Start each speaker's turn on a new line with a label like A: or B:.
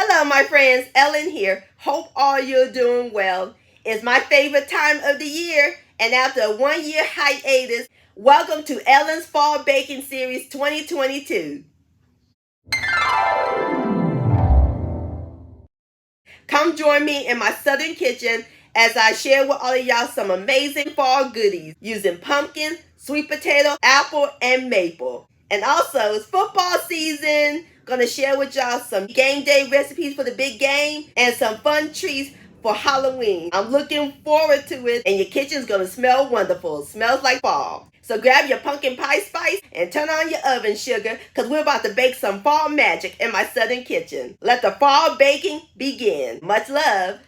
A: Hello, my friends. Ellen here. Hope all you're doing well. It's my favorite time of the year, and after a 1-year hiatus, welcome to Ellen's Fall Baking Series 2022. Come join me in my southern kitchen as I share with all of y'all some amazing fall goodies using pumpkin, sweet potato, apple, and maple. And also, it's football season. Gonna share with y'all some game day recipes for the big game and some fun treats for Halloween. I'm looking forward to it, and your kitchen's gonna smell wonderful. Smells like fall. So grab your pumpkin pie spice and turn on your oven sugar, because we're about to bake some fall magic in my southern kitchen. Let the fall baking begin. Much love.